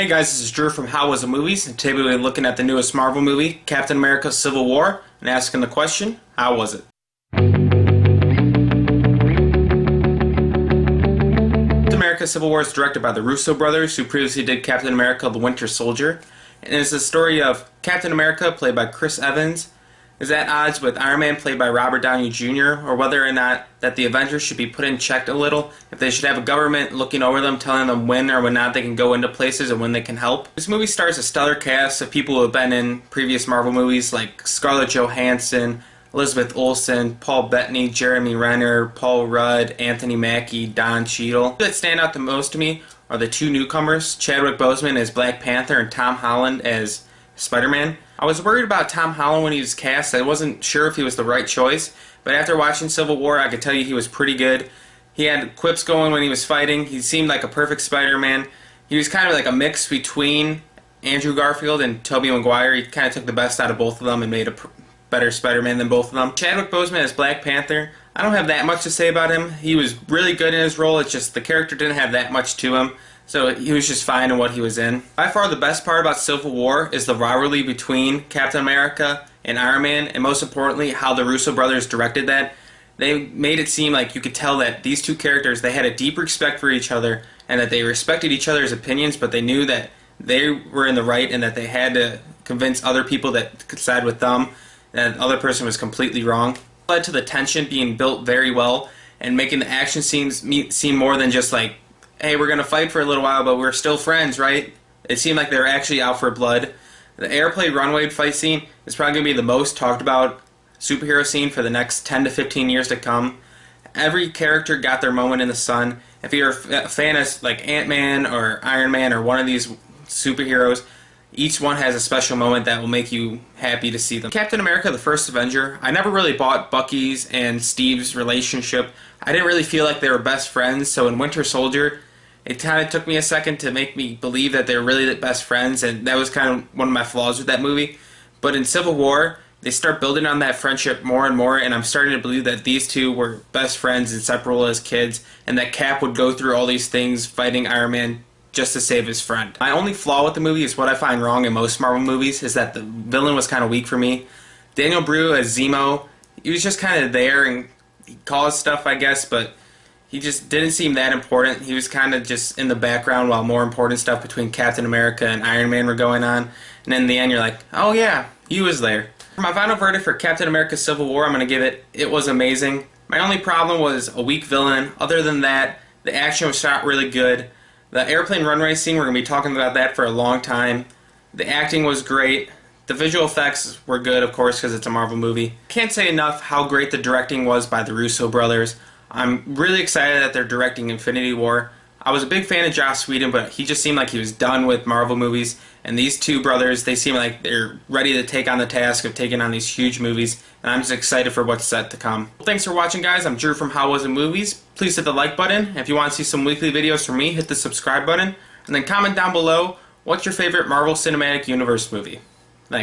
Hey guys, this is Drew from How Was the Movies, and today we'll be looking at the newest Marvel movie, Captain America Civil War, and asking the question, how was it? Captain America Civil War is directed by the Russo brothers, who previously did Captain America the Winter Soldier, and it's the story of Captain America, played by Chris Evans, is at odds with Iron Man, played by Robert Downey Jr., or whether or not that the Avengers should be put in check a little, if they should have a government looking over them, telling them when or when not they can go into places and when they can help. This movie stars a stellar cast of people who have been in previous Marvel movies like Scarlett Johansson, Elizabeth Olsen, Paul Bettany, Jeremy Renner, Paul Rudd, Anthony Mackie, Don Cheadle. The that stand out the most to me are the two newcomers, Chadwick Boseman as Black Panther and Tom Holland as Spider-Man. I was worried about Tom Holland when he was cast. I wasn't sure if he was the right choice, but after watching Civil War, I could tell you he was pretty good. He had quips going when he was fighting. He seemed like a perfect Spider-Man. He was kind of like a mix between Andrew Garfield and Tobey Maguire. He kind of took the best out of both of them and made a better Spider-Man than both of them. Chadwick Boseman as Black Panther, I don't have that much to say about him. He was really good in his role. It's just the character didn't have that much to him. So he was just fine in what he was in. By far the best part about Civil War is the rivalry between Captain America and Iron Man, and most importantly, how the Russo brothers directed that. They made it seem like you could tell that these two characters, they had a deep respect for each other, and that they respected each other's opinions, but they knew that they were in the right and that they had to convince other people that could side with them, and the other person was completely wrong. It led to the tension being built very well, and making the action scenes seem more than just like, hey, we're going to fight for a little while, but we're still friends, right? It seemed like they were actually out for blood. The airplane runway fight scene is probably going to be the most talked about superhero scene for the next 10 to 15 years to come. Every character got their moment in the sun. If you're a fan of like Ant-Man or Iron Man or one of these superheroes, each one has a special moment that will make you happy to see them. Captain America, the First Avenger, I never really bought Bucky's and Steve's relationship. I didn't really feel like they were best friends, so in Winter Soldier, it kind of took me a second to make me believe that they're really the best friends, and that was kind of one of my flaws with that movie. But in Civil War, they start building on that friendship more and more, and I'm starting to believe that these two were best friends, inseparable as kids, and that Cap would go through all these things fighting Iron Man just to save his friend. My only flaw with the movie is what I find wrong in most Marvel movies, is that the villain was kind of weak for me. Daniel Brühl as Zemo, he was just kind of there, and he caused stuff, I guess, but he just didn't seem that important. He was kind of just in the background while more important stuff between Captain America and Iron Man were going on. And then in the end, you're like, oh yeah, he was there. For my final verdict for Captain America Civil War, I'm going to give it was amazing. My only problem was a weak villain. Other than that, the action was shot really good. The airplane runway scene, we're going to be talking about that for a long time. The acting was great. The visual effects were good, of course, because it's a Marvel movie. Can't say enough how great the directing was by the Russo brothers. I'm really excited that they're directing Infinity War. I was a big fan of Joss Whedon, but he just seemed like he was done with Marvel movies. And these two brothers, they seem like they're ready to take on the task of taking on these huge movies. And I'm just excited for what's set to come. Well, thanks for watching, guys. I'm Drew from How Was the Movies. Please hit the like button. If you want to see some weekly videos from me, hit the subscribe button. And then comment down below, what's your favorite Marvel Cinematic Universe movie?